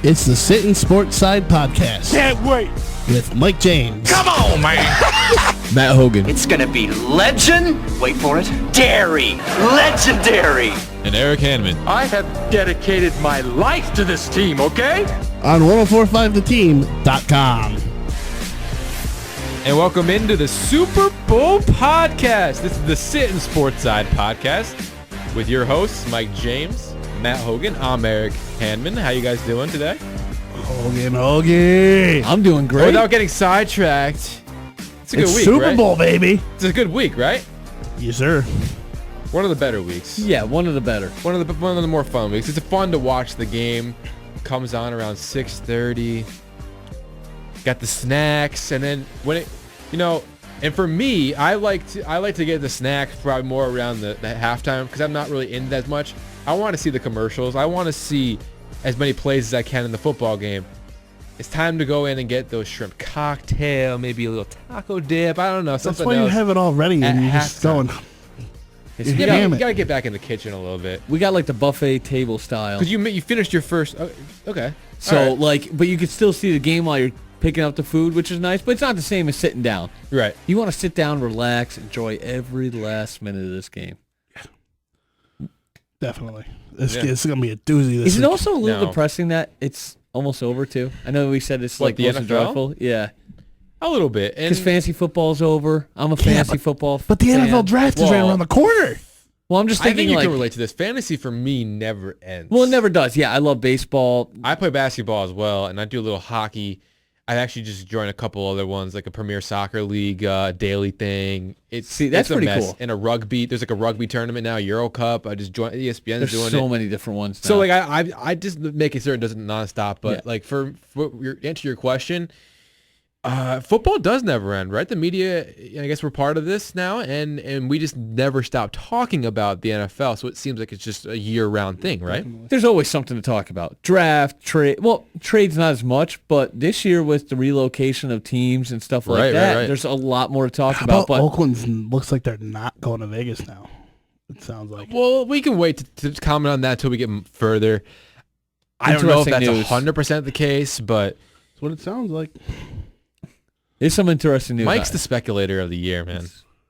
It's the Sittin Sportside podcast. Can't wait. With Mike James. Come on, man. Matt Hogan. It's going to be legend. Wait for it. Dairy. Legendary. And Eric Hanman. I have dedicated my life to this team, okay? On 1045theteam.com. And welcome into the Super Bowl podcast. This is the Sittin Sportside podcast with your hosts, Mike James, Matt Hogan. I'm Eric Hanman. How you guys doing today? Hogan. I'm doing great. Without getting sidetracked, it's a good week, Super right? Bowl, baby. It's a good week, right? Yes, sir. One of the better weeks. Yeah, one of the better. One of the more fun weeks. It's fun to watch the game. Comes on around 6:30. Got the snacks, and then when it, and for me, I like to get the snacks probably more around the halftime because I'm not really into that as much. I want to see the commercials. I want to see as many plays as I can in the football game. It's time to go in and get those shrimp cocktail, maybe a little taco dip. I don't know, something That's why else. you have it all ready and you're just going. You gotta get back in the kitchen a little bit. We got like the buffet table style. Because you finished your first. Okay. So right. but you can still see the game while you're picking up the food, which is nice. But it's not the same as sitting down. Right. You want to sit down, relax, enjoy every last minute of this game. Definitely. This is going to be a doozy this Is it week. also a little depressing that it's almost over too? I know we said it's like the most NFL? enjoyable. Yeah. A little bit. Because fantasy football's over. I'm a fantasy football But the fan. NFL draft is right around the corner. Well, I'm just I thinking think you like, can relate to this. Fantasy for me never ends. well, it never does. Yeah, I love baseball. I play basketball as well, and I do a little hockey. I actually just joined a couple other ones, like a Premier Soccer League daily thing. That's a pretty mess. cool. And a rugby. There's like a rugby tournament now, Euro Cup. I just joined. ESPN is There's doing so it. many different ones now. So like I just making sure it doesn't nonstop. But like for answer your question, football does never end, right? The media, I guess we're part of this now, and we just never stop talking about the NFL. So it seems like it's just a year-round thing, right? There's always something to talk about. Draft, trade. Well, trade's not as much, but this year with the relocation of teams and stuff like that, right. there's a lot more to talk How about. about But Oakland looks like they're not going to Vegas now. It sounds like. Well, we can wait to comment on that until we get further. I don't know if that's Interesting news. 100% the case, but That's what it sounds like. there's some interesting news. Mike's the speculator of the year, man.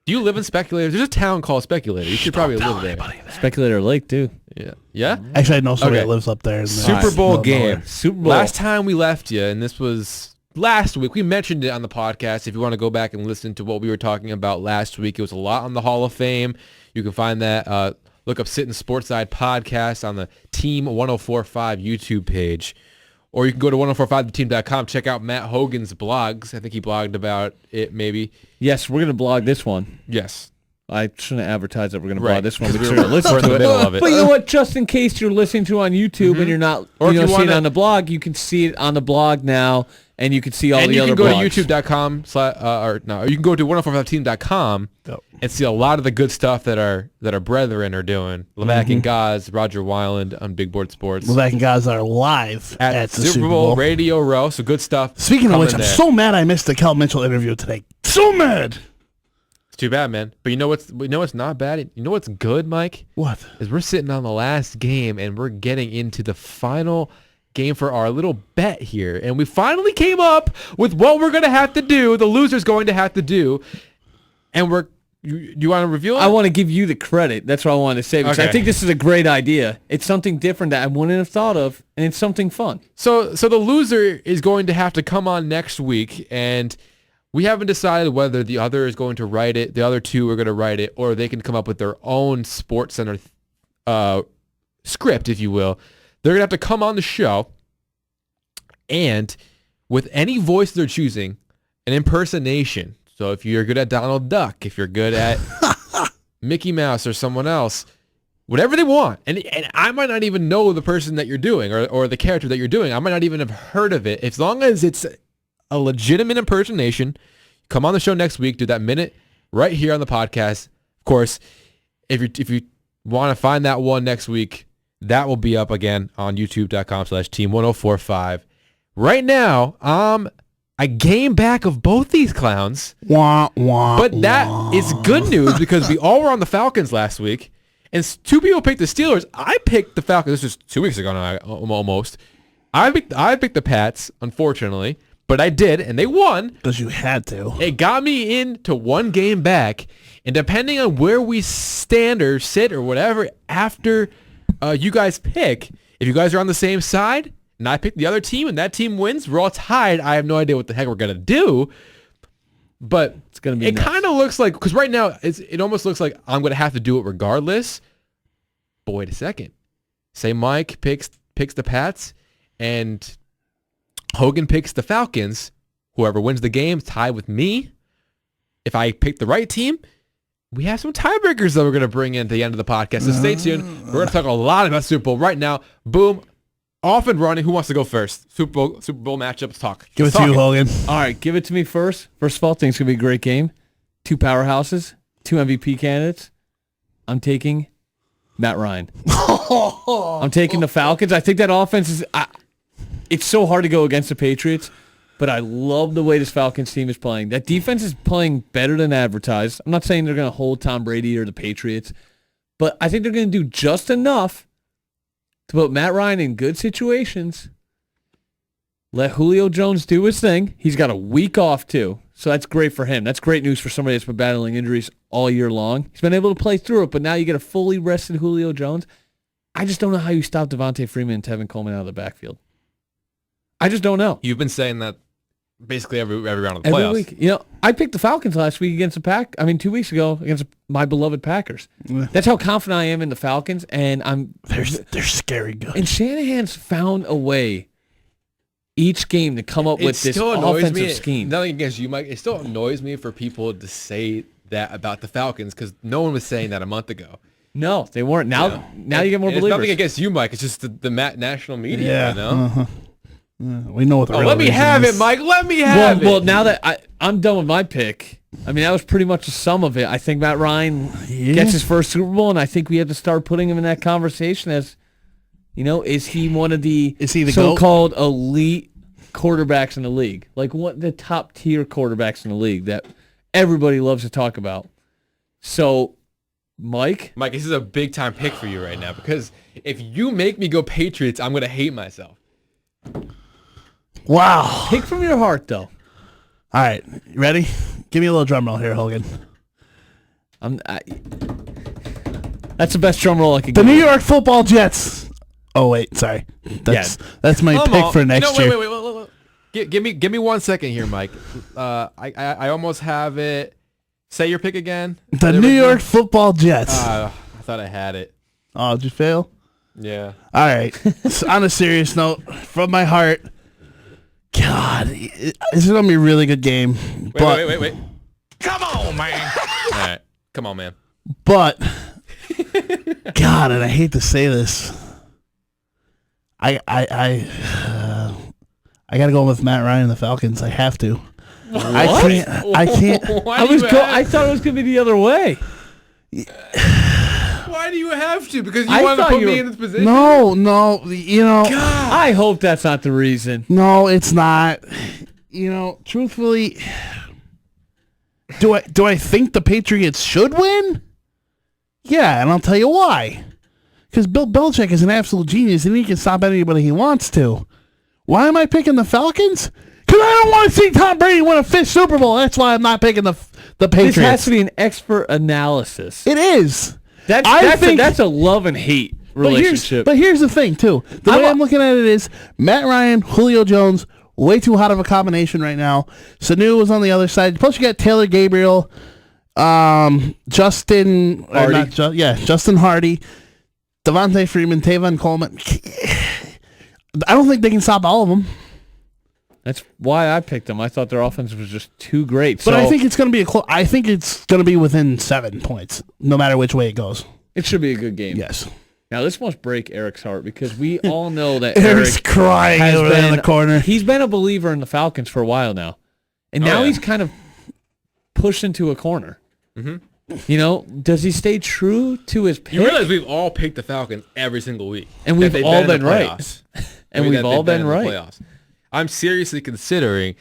Do you live in Speculator? There's a town called Speculator. You should probably live there. Speculator Lake too. Yeah. Yeah? Actually, I know somebody Okay. that lives up there. In the Super Bowl middle of game. nowhere. Super Bowl. Last time we left you, and this was last week, we mentioned it on the podcast. If you want to go back and listen to what we were talking about last week, it was a lot on the Hall of Fame. You can find that. Look up Sittin Sportside podcast on the Team 1045 YouTube page. Or you can go to 1045theteam.com, check out Matt Hogan's blogs. I think he blogged about it maybe. Yes, we're gonna blog this one. Yes. I shouldn't advertise that we're gonna Right. blog this one, but We're- you're gonna listen we're in to the it. middle of it. But you know what? Just in case you're listening to it on YouTube and you're not, Or if you seeing it wanna- on the blog, you can see it on the blog now, and you can see all And the you other can go blogs. to youtube.com, or you can go to 1045team.com Yep. and see a lot of the good stuff that our brethren are doing. Levac and Gaz, Roger Weiland on Big Board Sports. Levac and guys are live at the Super Bowl Radio Row, so good stuff. Speaking of coming which, I'm there. so mad I missed the Kel Mitchell interview today. So mad. It's too bad, man. But you know what's not bad? You know what's good, Mike? What? Is we're sitting on the last game and we're getting into the final game for our little bet here. And we finally came up with what we're going to have to do, the loser's going to have to do. And do you want to reveal it? I want to give you the credit. That's what I wanted to say, because I Okay. think this is a great idea. It's something different that I wouldn't have thought of, and it's something fun. So the loser is going to have to come on next week, and we haven't decided whether the other is going to write it, the other two are going to write it, or they can come up with their own Sports Center script, if you will. They're going to have to come on the show, and with any voice they're choosing, an impersonation. So if you're good at Donald Duck, if you're good at Mickey Mouse or someone else, whatever they want. And I might not even know the person that you're doing or the character that you're doing. I might not even have heard of it. As long as it's a legitimate impersonation, come on the show next week, do that minute right here on the podcast. Of course, if you want to find that one next week, that will be up again on youtube.com/team1045. Right now, a game back of both these clowns. Wah, wah, But that is good news because we all were on the Falcons last week, and two people picked the Steelers. I picked the Falcons. This was 2 weeks ago now, almost. I picked the Pats, unfortunately, but I did, and they won. Because you had to. It got me into one game back, and depending on where we stand or sit or whatever after you guys pick, if you guys are on the same side and I pick the other team and that team wins, we're all tied. I have no idea what the heck we're going to do. But It's gonna be it nuts. kind of looks like, because right now it almost looks like I'm going to have to do it regardless. But wait a second. Say Mike picks the Pats and Hogan picks the Falcons. Whoever wins the game tied with me. If I pick the right team, we have some tiebreakers that we're going to bring in at the end of the podcast. So stay tuned. We're going to talk a lot about Super Bowl right now. Boom. Off and running. Who wants to go first? Super Bowl matchup. Let's talk. Give it Let's to you, talk Hogan. All right, give it to me first. First of all, I think it's going to be a great game. 2 powerhouses, 2 MVP candidates. I'm taking Matt Ryan. I'm taking the Falcons. I think that offense is... it's so hard to go against the Patriots, but I love the way this Falcons team is playing. That defense is playing better than advertised. I'm not saying they're going to hold Tom Brady or the Patriots, but I think they're going to do just enough to put Matt Ryan in good situations. Let Julio Jones do his thing. He's got a week off, too, so that's great for him. That's great news for somebody that's been battling injuries all year long. He's been able to play through it, but now you get a fully rested Julio Jones. I just don't know how you stop Devontae Freeman and Tevin Coleman out of the backfield. I just don't know. You've been saying that basically every round of the Every playoffs. week. You know, I picked the Falcons last week against the 2 weeks ago against my beloved Packers. That's how confident I am in the Falcons, and They're scary good. And Shanahan's found a way each game to come up with this offensive scheme. Nothing against you, Mike. It still annoys me for people to say that about the Falcons because no one was saying that a month ago. No, they weren't. Now you get more And believers. it's nothing against you, Mike. It's just the national media. Yeah. You know? We know what the real Let me reason have is. it, Mike. Let me have it. Well, now that I'm done with my pick, I mean, that was pretty much the sum of it. I think Matt Ryan gets his first Super Bowl, and I think we have to start putting him in that conversation as, is he one of the Is he the so-called elite quarterbacks in the league? Like what the top-tier quarterbacks in the league that everybody loves to talk about. So, Mike, this is a big-time pick for you right now because if you make me go Patriots, I'm going to hate myself. Wow. pick from your heart, though. All right. You ready? Give me a little drum roll here, Hogan. That's the best drum roll I could The give. New York Football Jets. Oh, wait. Sorry. That's my Come pick on. for next year. Wait. Give me 1 second here, Mike. I almost have it. Say your pick again. The New York Football Jets. I thought I had it. Oh, did you fail? Yeah. All right. So on a serious note, from my heart, God, this is going to be a really good game. Wait. Come on, man. All right. Come on, man. But, God, and I hate to say this, I got to go with Matt Ryan and the Falcons. I have to. What? I can't. I thought it was going to be the other way. Why do you have to? Because you I want to thought put you me were- in this position? No, I hope that's not the reason. no, it's not. Truthfully, do I think the Patriots should win? Yeah, and I'll tell you why. Because Bill Belichick is an absolute genius, and he can stop anybody he wants to. Why am I picking the Falcons? Because I don't want to see Tom Brady win a 5th Super Bowl. That's why I'm not picking the Patriots. This has to be an expert analysis. It is. That's a love and hate relationship. But here's the thing, too. The way I'm looking at it is Matt Ryan, Julio Jones, way too hot of a combination right now. Sanu was on the other side. Plus, you got Taylor Gabriel, Justin Hardy. Justin Hardy, Devontae Freeman, Tavon Coleman. I don't think they can stop all of them. That's why I picked them. I thought their offense was just too great. But I think it's going to be I think it's going to be within 7 points, no matter which way it goes. it should be a good game. Yes. Now, this must break Eric's heart because we all know that Eric's Eric crying has over there in been the corner. He's been a believer in the Falcons for a while now. And now he's kind of pushed into a corner. Mm-hmm. Does he stay true to his pick? You realize we've all picked the Falcons every single week. And we've That they've all in the been right. playoffs. And I mean, we've that all they've been in the right. playoffs. I'm seriously considering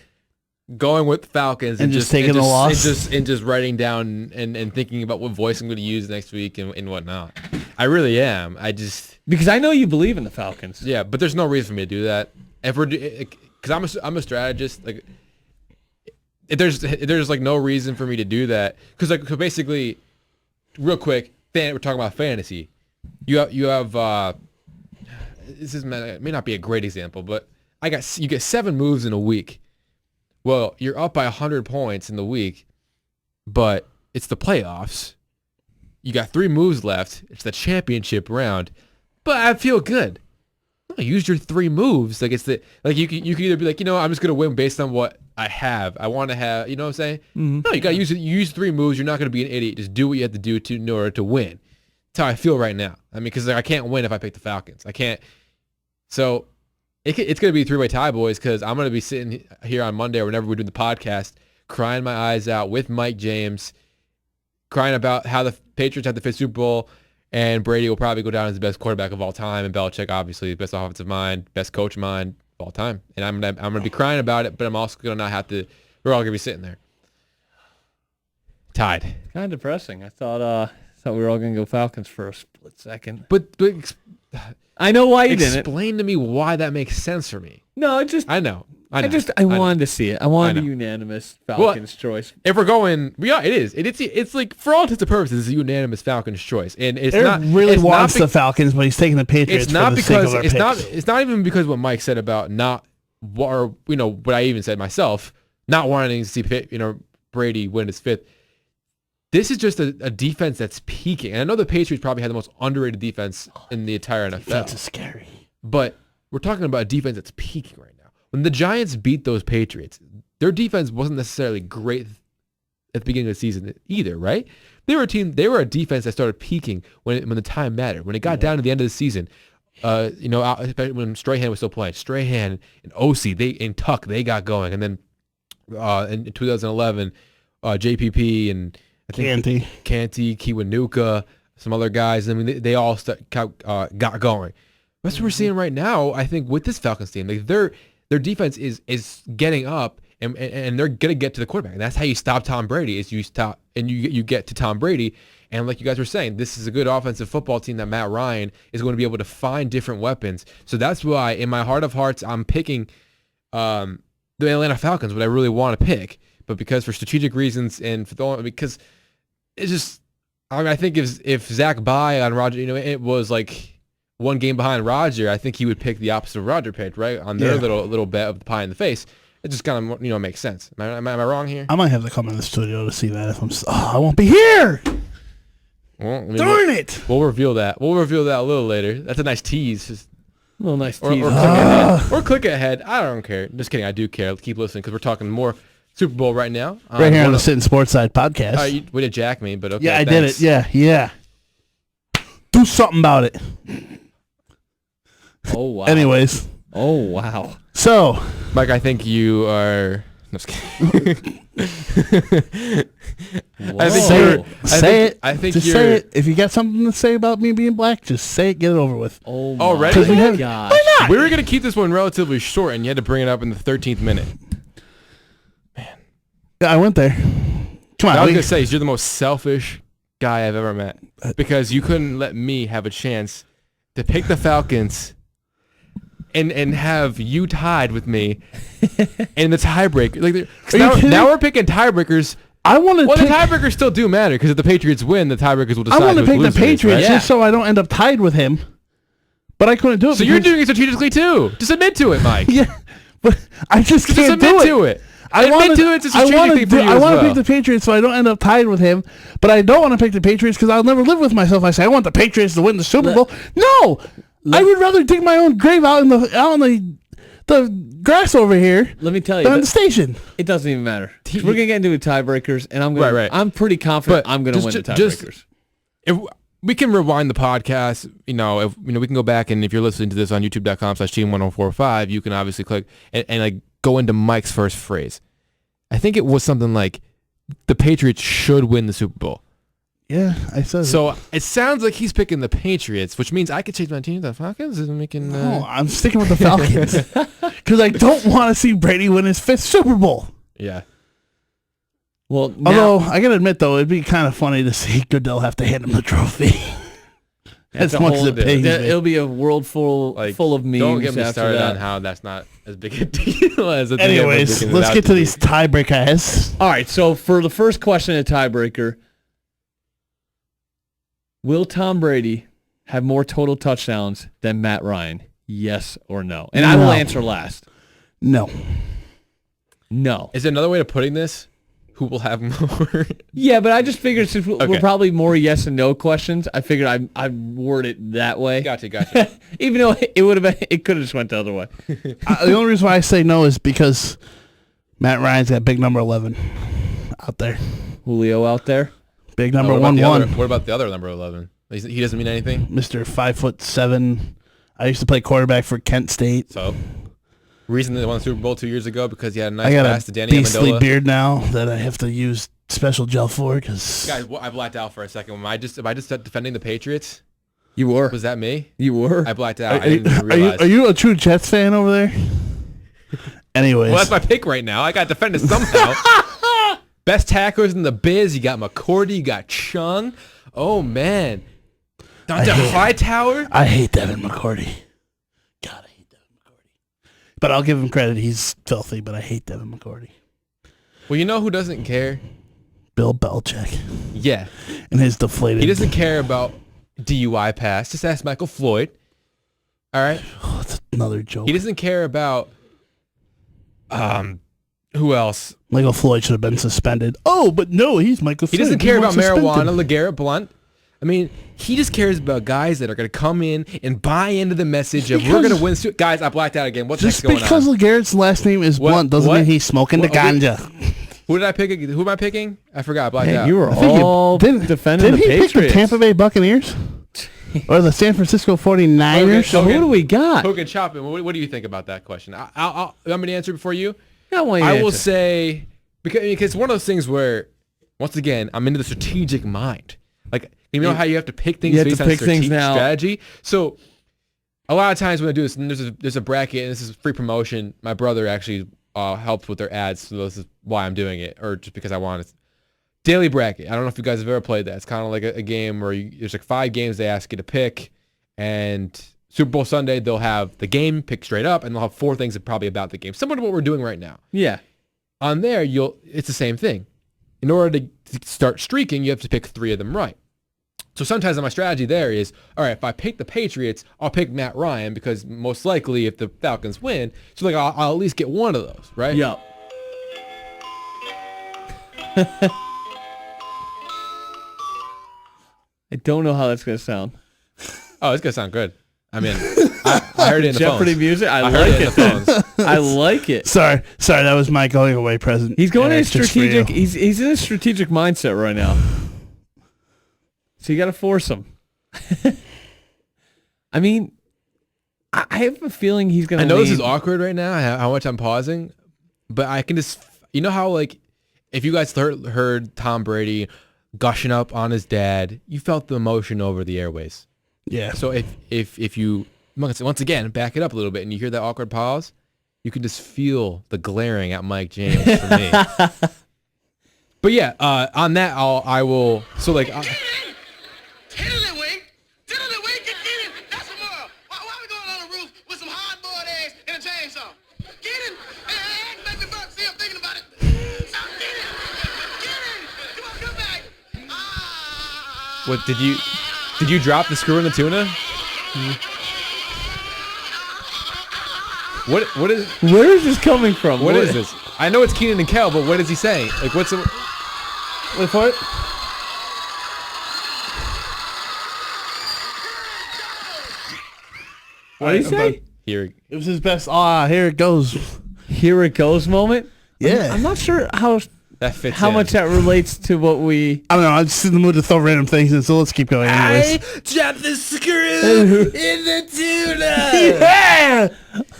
going with Falcons And just taking the loss? and just writing down and thinking about what voice I'm going to use next week and whatnot. I really am. Because I know you believe in the Falcons. Yeah, but there's no reason for me to do that. Because I'm a strategist. Like, there's like no reason for me to do that. Because so basically, real quick, we're talking about fantasy. You have may not be a great example, but you get 7 moves in a week. Well, you're up by 100 points in the week, but it's the playoffs. You got 3 moves left. It's the championship round, but I feel good. No, use your 3 moves. Like you can either be like, I'm just gonna win based on what I have. I want to have, you know what I'm saying? Mm-hmm. No, you gotta use it. You use 3 moves. You're not gonna be an idiot. Just do what you have to do in order to win. That's how I feel right now. I mean, because I can't win if I pick the Falcons. I can't. So it's gonna be a 3-way tie, boys. Because I'm gonna be sitting here on Monday or whenever we're doing the podcast, crying my eyes out with Mike James, crying about how the Patriots had the 5th Super Bowl. And Brady will probably go down as the best quarterback of all time, and Belichick, obviously, the best offensive mind, best coach mind of all time. And I'm gonna be crying about it, but I'm also gonna not have to. We're all gonna be sitting there, tied. Kind of depressing. I thought we were all gonna go Falcons for a split second. But I know why you didn't. Explain to me why that makes sense for me. No, it just. I know. I wanted to see it. I wanted a unanimous Falcons choice. If we're going, it is. It's like, for all intents and purposes, it's a unanimous Falcons choice, and it's Eric not really wants the Falcons, but he's taking the Patriots. It's not for the because sake of it's our not. picks. It's not even because what Mike said about not, or what I even said myself, not wanting to see Brady win his 5th. This is just a defense that's peaking. And I know the Patriots probably had the most underrated defense in the entire NFL. Defense is scary. But we're talking about a defense that's peaking right now. When the Giants beat those Patriots, their defense wasn't necessarily great at the beginning of the season either, right? They were a defense that started peaking when the time mattered. When it got down to the end of the season, especially when Strahan was still playing, Strahan and OC, and Tuck, they got going. And then in 2011, JPP and I think Canty, Kiwanuka, some other guys. I mean, they all got going. That's what we're seeing right now. I think with this Falcons team, like their defense is getting up, and they're gonna get to the quarterback, and that's how you stop Tom Brady. Is you stop and you get to Tom Brady, and like you guys were saying, this is a good offensive football team that Matt Ryan is going to be able to find different weapons. So that's why, in my heart of hearts, I'm picking the Atlanta Falcons, what I really want to pick, but because for strategic reasons and because it's just, I think if Zach Bye on Roger, it was like 1 game behind Roger, I think he would pick the opposite of Roger picked, right? On their little bet of the pie in the face. It just kind of, makes sense. Am I wrong here? I might have to come in the studio to see that if I won't be here. Well, Darn it. We'll reveal that. We'll reveal that a little later. That's a nice tease. Just, a little nice tease. Or click ahead. I don't care. Just kidding. I do care. Keep listening because we're talking more Super Bowl right now. Right here on the Sittin Sportside podcast. You way to jack me, but okay. Yeah, I thanks. did it. Yeah. Do something about it. Oh, wow. Anyways. Oh, wow. So, Mike, I think you are... No, just kidding. Say it. I think just you're... say it. If you got something to say about me being black, just say it. Get it over with. Oh, already? my gosh. Why not? We were going to keep this one relatively short, and you had to bring it up in the 13th minute. Man. Yeah, I went there. Come on. I was going to say, you're the most selfish guy I've ever met because you couldn't let me have a chance to pick the Falcons and have you tied with me in the tiebreaker. Like, now we're picking tiebreakers. I want to. Well, the tiebreakers still do matter because if the Patriots win, the tiebreakers will decide. I want to pick the Patriots right? just so I don't end up tied with him. But I couldn't do it. So you're doing it strategically too. Just admit to it, Mike. Yeah, but I just can't admit do it. to it. I want to. It's a strategic thing for you I want to well. pick the Patriots so I don't end up tied with him. But I don't want to pick the Patriots because I'll never live with myself. I say I want the Patriots to win the Super Bowl. No, I would rather dig my own grave out in the grass over here. Let me tell you, than on the station. It doesn't even matter. We're gonna get into tiebreakers, and I'm pretty confident I'm gonna win the tiebreakers. If we can rewind the podcast, we can go back, and if you're listening to this on youtube.com/team1045, you can obviously click and like go into Mike's first phrase. I think it was something like the Patriots should win the Super Bowl. Yeah, I said so. It sounds like he's picking the Patriots, which means I could change my team to the Falcons. And we can. No, I'm sticking with the Falcons because I don't want to see Brady win his 5th Super Bowl. Yeah. Well, now, Although I gotta admit though, it'd be kind of funny to see Goodell have to hand him the trophy. As a much as whole- it pains me. it'll be a world full of memes. Don't get me after started that. on how that's not as big a deal as I think Anyways, everyone's making it let's out get to be. these tiebreakers. All right, so for the first question, a tiebreaker: will Tom Brady have more total touchdowns than Matt Ryan? Yes or no? And I will No. answer last. No. No. Is there another way of putting this? Who will have more? Yeah, but I just figured since we're Okay. probably more yes and no questions, I figured I'd word it that way. Gotcha. Even though it could have just went the other way. The only reason why I say no is because Matt Ryan's got big number 11 out there. Julio out there. Big number What about 1-1. what about the other number 11? He doesn't mean anything? Mr. 5'7". I used to play quarterback for Kent State. So, reason they won the Super Bowl 2 years ago because he had a nice I got pass to a Danny beastly Amendola. beard now that I have to use special gel for because Guys, I blacked out for a second. Am I just defending the Patriots? You were. Was that me? You were. I blacked out. I didn't even are you, realize. are you a true Jets fan over there? Anyways, Well, that's my pick right now. I got defended somehow. Best tacklers in the biz. You got McCourty. You got Chung. Oh, man. Dante Hightower. I hate Devin McCourty. God, I hate Devin McCourty. But I'll give him credit. He's filthy, but I hate Devin McCourty. Well, you know who doesn't care? Bill Belichick Yeah. and his deflated. He doesn't care about DUI pass. Just ask Michael Floyd. All right. Oh, it's another joke. He doesn't care about who else? Michael Floyd should have been suspended. Oh, but no, he's Michael He Floyd. doesn't care about suspended. marijuana, LeGarrette Blunt. I mean, he just cares about guys that are going to come in and buy into the message of we're going to win. Guys, I blacked out again. What the heck's Just going because on? LeGarrette's last name is What? Blunt doesn't What? mean he's smoking the What? ganja. Who did I pick? Who am I picking? I forgot. I blacked out. You were I think all didn't defending the he pick the Patriots. Tampa Bay Buccaneers? Or the San Francisco 49ers? So who do we got? Hogan Chopin. What do you think about that question? I'm going to answer before you. I want you to I will answer. say because it's one of those things where, once again, I'm into the strategic mind. Like you know how you have to pick things You have based to on pick things now. strategy. So a lot of times when I do this, and there's a bracket, and this is free promotion. My brother actually helped with their ads, so this is why I'm doing it, or just because I want it. Daily bracket. I don't know if you guys have ever played that. It's kind of like a game where there's like 5 games they ask you to pick, and Super Bowl Sunday they'll have the game picked straight up, and they'll have 4 things that probably about the game, similar to what we're doing right now. Yeah. On there, it's the same thing. In order to start streaking, you have to pick 3 of them right. So sometimes my strategy there is, all right, if I pick the Patriots, I'll pick Matt Ryan because most likely if the Falcons win, so like I'll at least get one of those, right? Yup. I don't know how that's gonna sound. Oh, it's gonna sound good. I mean, I heard it in the Jeopardy phones. music. I I heard like it in the it. phones. I like it. Sorry, that was my going away present. He's going in a It's just for you. strategic. He's in a strategic mindset right now. So you got to force him. I mean, I have a feeling he's gonna. I know this lean- is awkward right now, how much I'm pausing, but I can just, you know how like, if you guys heard Tom Brady gushing up on his dad, you felt the emotion over the airways. Yeah. So if you once again back it up a little bit and you hear that awkward pause, you can just feel the glaring at Mike James for me. But yeah, on that I will. So like, Tiddlywink, get in. That's some more. Why we going on the roof with some hard-boiled eggs and a chainsaw? Get in. Eggs make me burp. See, I'm thinking about it. Stop, get in. Get in. Come on, come back. Ah. what did you drop the screw in the tuna? What is Where is this coming from? what is this? I know it's Keenan and Kel, but what is he saying? Like what's the? Wait for it. What did he say? Here, It was his best. Here it goes. Here it goes moment. Yeah. I'm not sure how that fits. how in. much that relates to what we. I don't know. I'm just in the mood to throw random things in, so let's keep going. Anyways. Drop the screw in the tuna. Yeah.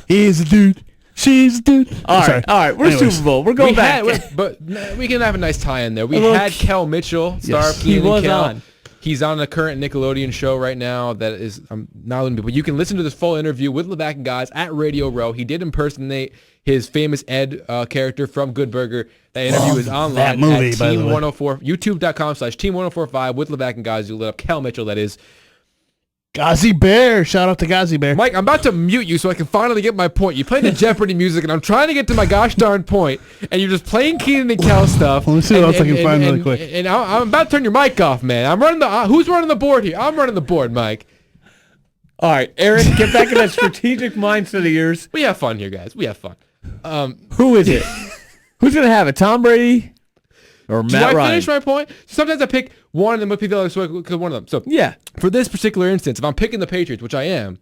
He's a dude. She's a dude. All I'm sorry. right. We're Anyways. Super Bowl. We're going back. But we can have a nice tie in there. We Look, had Kel Mitchell, star of yes. he Keenan and was Kel. on. He's on a current Nickelodeon show right now that is not letting me, but you can listen to this full interview with Levack and Guys at Radio Row. He did impersonate his famous Ed character from Good Burger. That interview is online that movie, at by the way. Team104, youtube.com/Team1045 with Levack and Guys. You'll let up Cal Mitchell, that is. Ghazi Bear. Shout out to Ghazi Bear. Mike, I'm about to mute you so I can finally get my point. You played the Jeopardy music, and I'm trying to get to my gosh darn point, and you're just playing Keenan and Kel stuff. Let me see what else I can find really quick. And I'm about to turn your mic off, man. I'm running who's running the board here? I'm running the board, Mike. All right, Aaron, get back in that strategic mindset of yours. We have fun here, guys. We have fun. Who is it? Who's going to have it? Tom Brady or Matt Do I Ryan? finish my point? Sometimes I pick one and then pick the other because one of them. So Yeah. for this particular instance, if I'm picking the Patriots, which I am,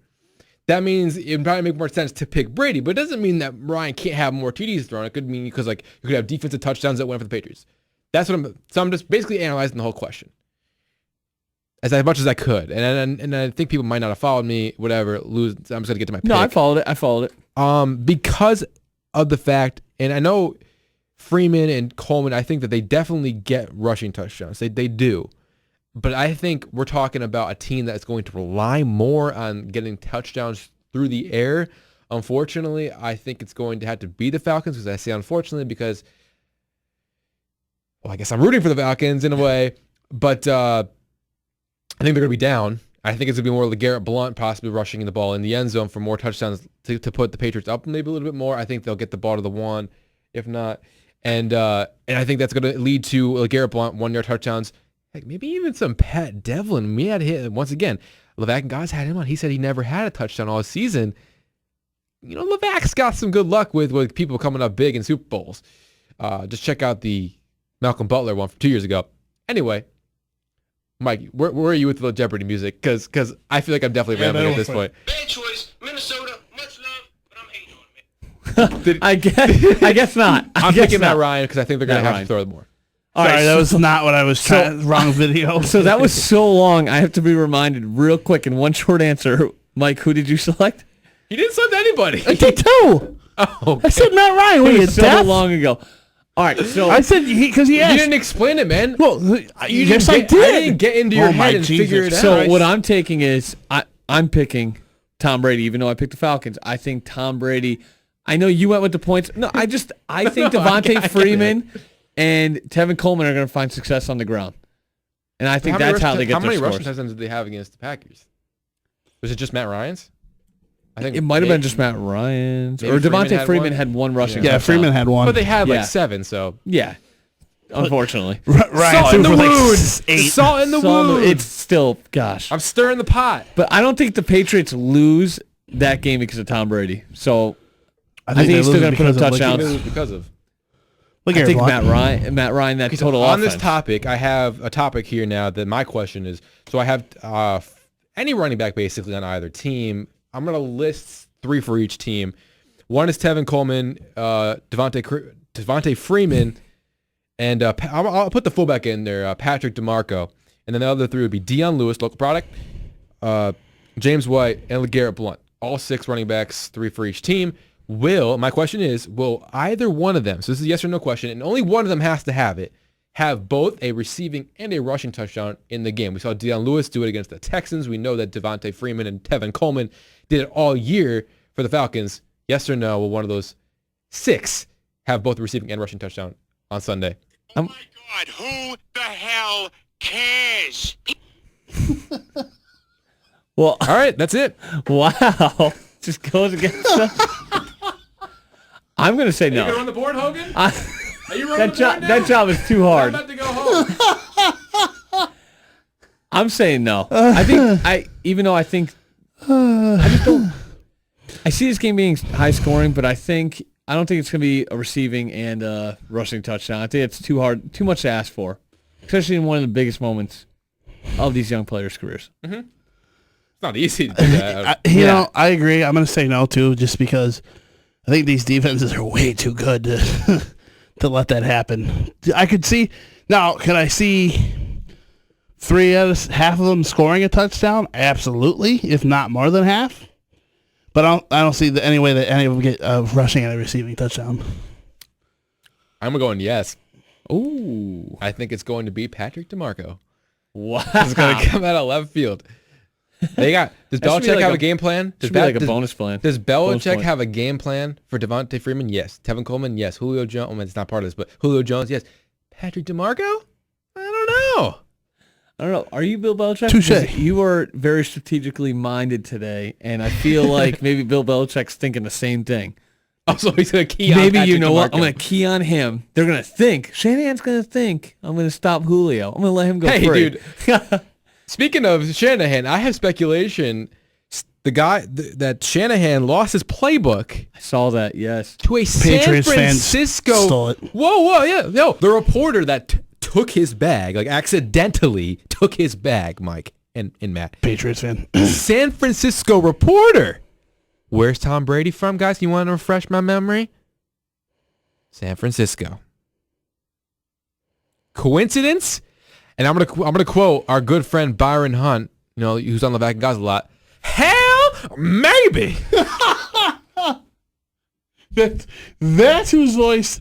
that means it would probably make more sense to pick Brady. But it doesn't mean that Ryan can't have more TDs thrown. It could mean because you could have defensive touchdowns that went for the Patriots. That's what I'm just basically analyzing the whole question as much as I could. And I think people might not have followed me. Whatever. I'm just gonna get to my pick. No, I followed it. Because of the fact, and I know Freeman and Coleman, I think that they definitely get rushing touchdowns. They do. But I think we're talking about a team that's going to rely more on getting touchdowns through the air. Unfortunately, I think it's going to have to be the Falcons, because I say unfortunately because, well, I guess I'm rooting for the Falcons in a way, but I think they're going to be down. I think it's going to be more LeGarrette Blount possibly rushing the ball in the end zone for more touchdowns to put the Patriots up maybe a little bit more. I think they'll get the ball to the one, if not. And I think that's going to lead to LeGarrette Blount 1-yard touchdowns. Heck, maybe even some Pat Devlin. We had hit once again. Levack and Guys had him on. He said he never had a touchdown all season. You know, Levack's got some good luck with people coming up big in Super Bowls. Just check out the Malcolm Butler one from 2 years ago. Anyway, Mike, where are you with the Jeopardy music? Because I feel like I'm definitely rambling at this point. Bad choice, Minnesota. Much love, but I'm hating on it, man. I guess not. I'm picking Matt Ryan because I think they're going to have Ryan. to throw more. All Sorry, right, that was not what I was trying. Wrong video. So that was so long. I have to be reminded real quick in one short answer. Mike, who did you select? He didn't select anybody. I did too. Oh, okay. I said Matt Ryan. What are It you, was so deaf? long ago. All right, so I said because he You asked. didn't explain it, man. Well, yes, I I did. didn't get into your Oh, my head and Jesus. figure it out. So what I'm taking is I'm picking Tom Brady, even though I picked the Falcons. I think Tom Brady. I know you went with the points. No, I think No, I Devontae get it. Freeman and Tevin Coleman are going to find success on the ground, and I think that's how they get How their many scores. rushing touchdowns did they have against the Packers? Was it just Matt Ryan's? I think It might have been just Matt Ryan's maybe or Freeman Devontae had Freeman one? had one rushing. Yeah, touchdown. Freeman had one. But they had Yeah. like 7, so Yeah, unfortunately. Ryan salt in threw the for like wound. 8. Salt in the So, wound. it's still, gosh. I'm stirring the pot. But I don't think the Patriots lose that game because of Tom Brady. So I think they he's still lose going to put up because of touchdowns. Because of. Look I at think Blount. Matt Ryan, that total on offense. this topic, I have a topic here now that my question is, so I have any running back basically on either team. I'm going to list 3 for each team. One is Tevin Coleman, Devontae Freeman, and I'll put the fullback in there, Patrick DeMarco. And then the other 3 would be Deion Lewis, local product, James White, and LeGarrette Blount. All 6 running backs, 3 for each team. My question is, will either one of them, so this is a yes or no question, and only one of them has to have it, have both a receiving and a rushing touchdown in the game? We saw Deion Lewis do it against the Texans. We know that Devontae Freeman and Tevin Coleman did it all year for the Falcons. Yes or no, will one of those 6 have both a receiving and rushing touchdown on Sunday? Oh my God, who the hell cares? Well, All right, that's it. wow. Just goes against I'm going to say You gonna no. run the board, Hogan? I- Are you running that job is too I'm hard. about to go home. I'm saying no. I think even though I think I just don't. I see this game being high scoring, but I don't think it's going to be a receiving and a rushing touchdown. I think it's too hard, too much to ask for, especially in one of the biggest moments of these young players' careers. It's not easy to do that. You know, I agree. I'm going to say no too, just because I think these defenses are way too good to to let that happen. I could see now. Could I see 3 out of half of them scoring a touchdown? Absolutely, if not more than half. But I don't see any way that any of them get a rushing and a receiving touchdown. I'm going yes. Ooh. I think it's going to be Patrick DeMarco. Wow. It's going to come out of left field. Does That should be Belichick like have a- a game plan? Should be like a bonus plan. Does Bonus Belichick point. have a game plan for Devontae Freeman? Yes. Tevin Coleman? Yes. Julio Jones? Oh, man, it's not part of this, but Julio Jones? Yes. Patrick DeMarco? I don't know. I don't know. Are you Bill Belichick? Touche. Because you are very strategically minded today, and I feel like maybe Bill Belichick's thinking the same thing. Also, he's going to key on Maybe Patrick you know what? DeMarco. I'm going to key on him. They're going to think. Shanahan's going to think. I'm going to stop Julio. I'm going to let him go Hey, free. dude. Speaking of Shanahan, I have speculation. The guy that Shanahan lost his playbook I saw that. Yes. to a Patriots San fans Francisco. stole it. Whoa, yeah, no. The reporter that took his bag, like accidentally took his bag, Mike and Matt. Patriots fan. San Francisco reporter. Where's Tom Brady from, guys? You want to refresh my memory? San Francisco. Coincidence? And I'm gonna quote our good friend Byron Hunt, who's on the back of guys a lot. Hell, maybe. That's whose voice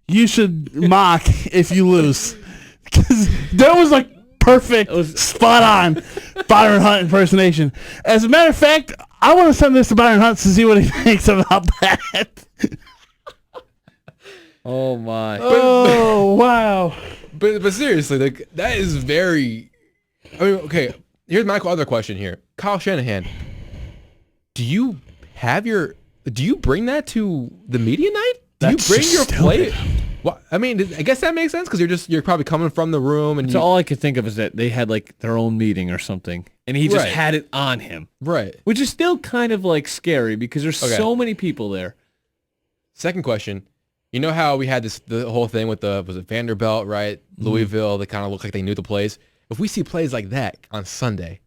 you should mock if you lose. Because that was like perfect, spot on Byron Hunt impersonation. As a matter of fact, I want to send this to Byron Hunt to see what he thinks about that. Oh, my. Oh, wow. But seriously, like that is very. I mean, okay. Here's my other question here, Kyle Shanahan. Do you bring that to the media night? Do That's you bring just your play? stupid. Well, I mean, I guess that makes sense because you're probably coming from the room and So all I could think of is that they had like their own meeting or something, and he just Right. had it on him, right. which is still kind of like scary because there's Okay. so many people there. Second question. You know how we had the whole thing with was it Vanderbilt, right? Louisville, they kind of look like they knew the plays. If we see plays like that on Sunday,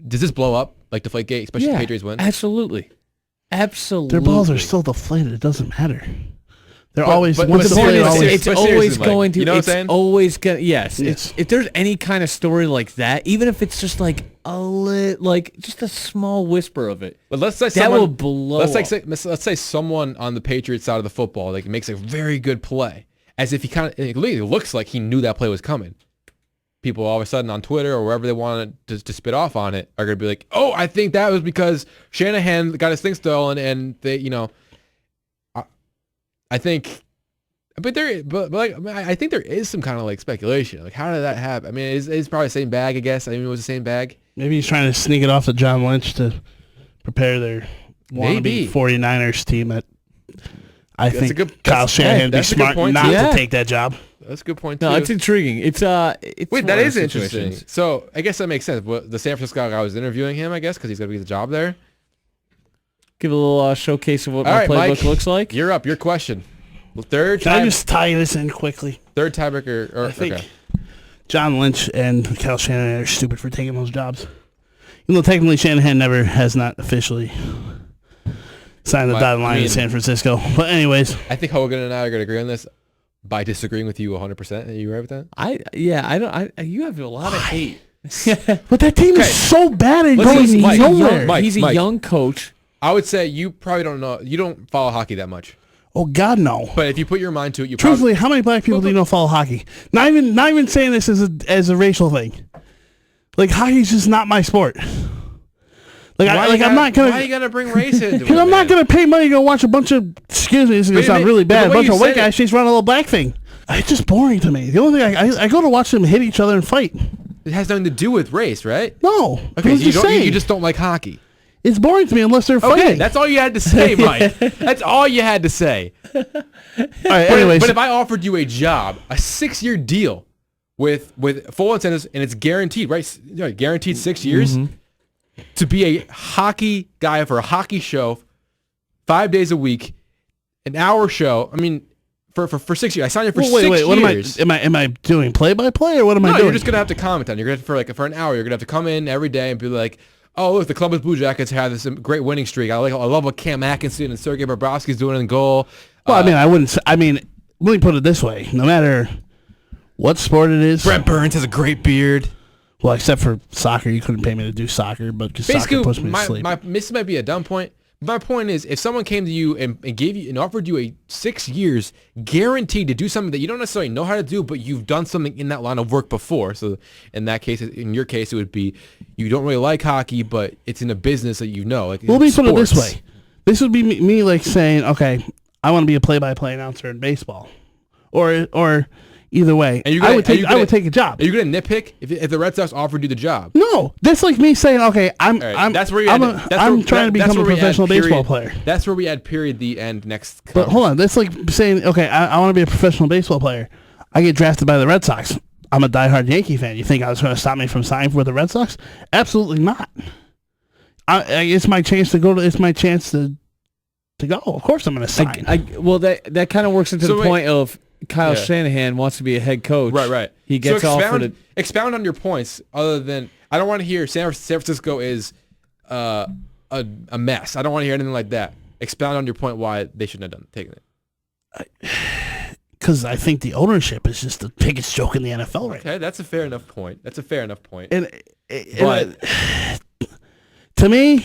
does this blow up like Deflategate, especially if the Patriots win? Absolutely. Absolutely. Their balls are still deflated. It doesn't matter. They're But- always but- once but the play, seriously, always. It's but always seriously, Mike, going to. you know what I'm it's saying? always going. Yes. Yes. If there's any kind of story like that, even if it's just like just a small whisper of it, But let's say that will blow. let's say someone on the Patriots side of the football like makes a very good play, as if it looks like he knew that play was coming. People all of a sudden on Twitter or wherever they wanted to spit off on it are going to be like, oh, I think that was because Shanahan got his thing stolen, and they, I think, but I think there is some kind of like speculation. Like, how did that happen? I mean, it's probably the same bag, I guess. I mean, it was the same bag. Maybe he's trying to sneak it off to John Lynch to prepare their Maybe. wannabe 49ers team. I That's think a good- Kyle that's- Shanahan hey, would be that's a good smart point, not too. to Yeah. take that job. That's a good point too. No, it's intriguing. It's Wait, one that of is those interesting. situations. So I guess that makes sense. But the San Francisco guy was interviewing him, I guess, because he's going to be the job there. Give a little showcase of what All my right, playbook Mike, looks like. You're up. Your question. Third Can I time. just tie this in quickly? Third tiebreaker. Or, I think okay. John Lynch and Kyle Shanahan are stupid for taking those jobs. Even though technically Shanahan has not officially signed the Well, dotted I line mean- in San Francisco. But anyways, I think Hogan and I are going to agree on this by disagreeing with you 100%. Are you right with that? You have a lot of hate. but that team Okay. is so bad at Listen, going Mike, nowhere. Mike, He's a young coach. I would say you probably don't know. You don't follow hockey that much. Oh God, no. But if you put your mind to it, you Truthfully, how many black people do you know follow hockey? Not even saying this as a racial thing. Like hockey's just not my sport. Like I'm not gonna. Why you gotta bring race into it? Because I'm not man? gonna pay money to go watch a bunch of. Excuse me, this is gonna Wait a sound minute, really but bad. the A way bunch you of white said it- guys chase around a little black thing. It's just boring to me. The only thing I go to watch them hit each other and fight. It has nothing to do with race, right? No. Okay, I'm so you just don't. saying. You just don't like hockey. It's boring to me unless they're Okay, fighting. that's all you had to say, Mike. That's all you had to say. All right, But, anyways, but if I offered you a job, a 6-year deal with full incentives, and it's guaranteed, right? Guaranteed 6 years to be a hockey guy for a hockey show, 5 days a week, an hour show. I mean, for 6 years, I signed you for 6 years. What am I doing play by play or what am I No, doing? you're just gonna have to comment on it. You're gonna for an hour. You're gonna have to come in every day and be like, "Oh, look, the Columbus Blue Jackets have this great winning streak. I love what Cam Atkinson and Sergei Bobrovsky's doing in goal." Well, let me put it this way: no matter what sport it is, Brent Burns has a great beard. well, except for soccer, you couldn't pay me to do soccer, but because soccer puts me to sleep. This might be a dumb point, My point is, if someone came to you and gave you and offered you a 6 years guaranteed to do something that you don't necessarily know how to do, but you've done something in that line of work before. So in that case, in your case, it would be you don't really like hockey, but it's in a business that you know. Like Let me put it this sports. way. This would be me like saying, okay, I want to be a play-by-play announcer in baseball. Or either way, And I would take a job. Are you going to nitpick if the Red Sox offered you the job? No, that's like me saying, okay, I'm All right, I'm that's where you I'm, add, a, that's I'm where, trying to that's become a where we add professional baseball period. player. That's where we add period the end next. But hold on, that's like saying, okay, I want to be a professional baseball player. I get drafted by the Red Sox. I'm a diehard Yankee fan. You think I was going to stop me from signing for the Red Sox? Absolutely not. It's my chance to go to. It's my chance to go. Of course, I'm going to sign. Well, that kind of works into the point of Kyle Shanahan wants to be a head coach. Right. He gets offered. Expound on your points. Other than I don't want to hear San Francisco is a mess. I don't want to hear anything like that. Expound on your point why they shouldn't have taken it. Because I think the ownership is just the biggest joke in the NFL right now. Okay, that's a fair enough point. And But to me,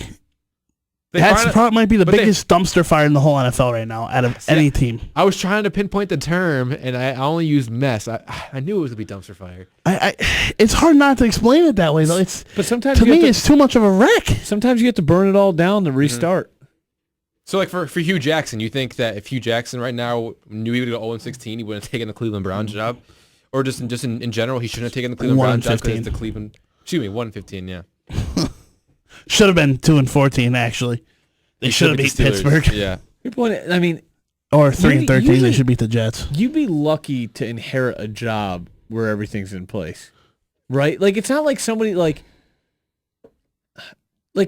That's might be the biggest dumpster fire in the whole NFL right now out of any team. I was trying to pinpoint the term, and I only used mess. I knew it was going to be dumpster fire. It's hard not to explain it that way, though. But sometimes to me, it's too much of a wreck. Sometimes you have to burn it all down to restart. So, like for Hugh Jackson, you think that if Hugh Jackson right now knew he would go 0-16, he wouldn't have taken the Cleveland Browns job, or just in general, he shouldn't have taken the Cleveland Browns job because it's the Cleveland. Excuse me, 1-15, yeah. Should have been 2-14 actually. They should have beat Pittsburgh. Yeah. Your point, I mean, or 3-13. They should beat the Jets. You'd be lucky to inherit a job where everything's in place, right? Like it's not like somebody like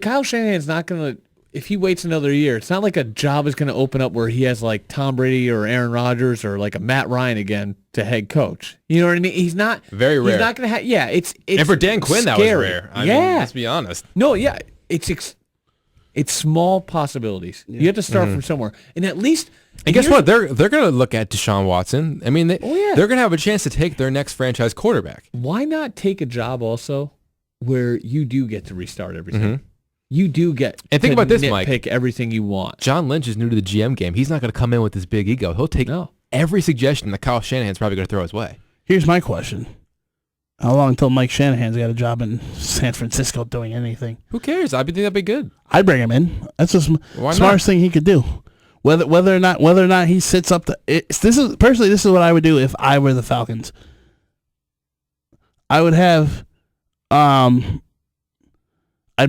Kyle Shanahan's not gonna. If he waits another year, it's not like a job is going to open up where he has like Tom Brady or Aaron Rodgers or like a Matt Ryan again to head coach. You know what I mean? He's not very rare. He's not going to have. Yeah, it's and for Dan Quinn scary. that was rare. I mean, let's be honest. No, yeah, it's small possibilities. You have to start from somewhere, and at least. And guess what? They're going to look at Deshaun Watson. I mean, they're going to have a chance to take their next franchise quarterback. Why not take a job also where you do get to restart everything? You do get and think about this, Mike. Pick everything you want. John Lynch is new to the GM game. He's not going to come in with this big ego. He'll take every suggestion that Kyle Shanahan's probably going to throw his way. Here's my question: how long until Mike Shanahan's got a job in San Francisco doing anything? Who cares? I think that'd be good. I'd bring him in. That's the smartest thing he could do. Whether or not he sits up to this is what I would do if I were the Falcons. I would have I'd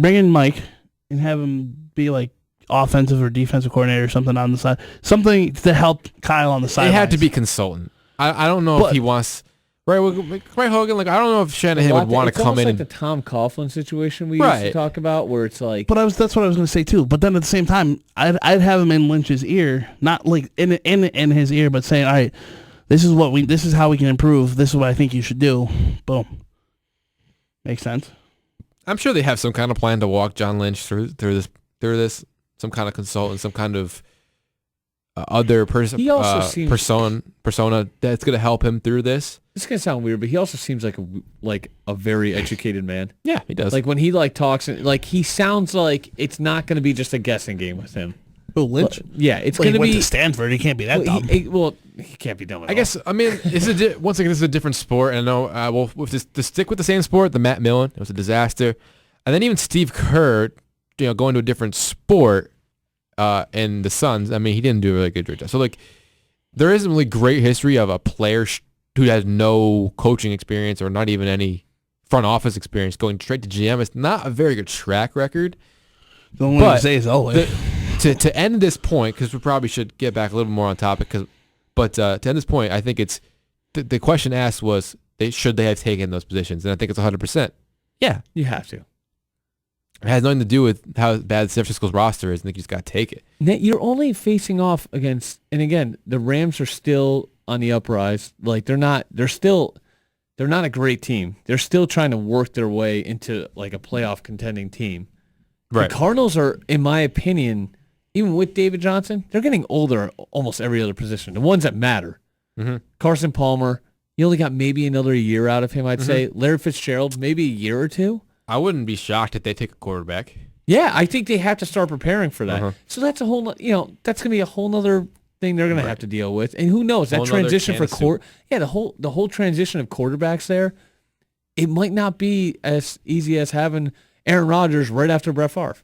bring in Mike and have him be like offensive or defensive coordinator or something on the side. Something to help Kyle on the side. It had to be consultant. I don't know if he wants... Right, Hogan, like I don't know if Shanahan would want to come in. It's like the Tom Coughlin situation we used to talk about where it's like... But that's what I was going to say too. But then at the same time, I'd have him in Lynch's ear, not like in his ear, but saying, all right, this is how we can improve. This is what I think you should do. Boom. Makes sense. I'm sure they have some kind of plan to walk John Lynch through this, some kind of consultant, some kind of other person, persona that's going to help him through this. This is going to sound weird, but he also seems like a very educated man. Yeah, he does. Like when he talks, he sounds like it's not going to be just a guessing game with him. Oh, Lynch? Yeah, it's going to be... He went to Stanford. He can't be that dumb. He can't be dumb at all. I guess, I mean, once again, this is a different sport, and I know, to stick with the same sport, the Matt Millen, it was a disaster. And then even Steve Kerr, going to a different sport, and the Suns, I mean, he didn't do a really good job. So, there isn't really great history of a player who has no coaching experience or not even any front office experience going straight to GM. It's not a very good track record. The only one to say is always. To end this point, because we probably should get back a little more on topic, but to end this point, I think it's the question asked was should they have taken those positions, and I think it's 100%. Yeah, you have to. It has nothing to do with how bad San Francisco's roster is. I think you just got to take it. You're only facing off against, and again, the Rams are still on the uprise. They're not a great team. They're still trying to work their way into a playoff contending team. Right. The Cardinals are, in my opinion, even with David Johnson, they're getting older at almost every other position. The ones that matter. Mm-hmm. Carson Palmer, you only got maybe another year out of him, I'd say. Larry Fitzgerald, maybe a year or two. I wouldn't be shocked if they take a quarterback. Yeah, I think they have to start preparing for that. So that's a whole, that's gonna be a whole nother thing they're gonna have to deal with. And who knows, that Whole nother transition can for of soup. the whole transition of quarterbacks there, it might not be as easy as having Aaron Rodgers right after Brett Favre.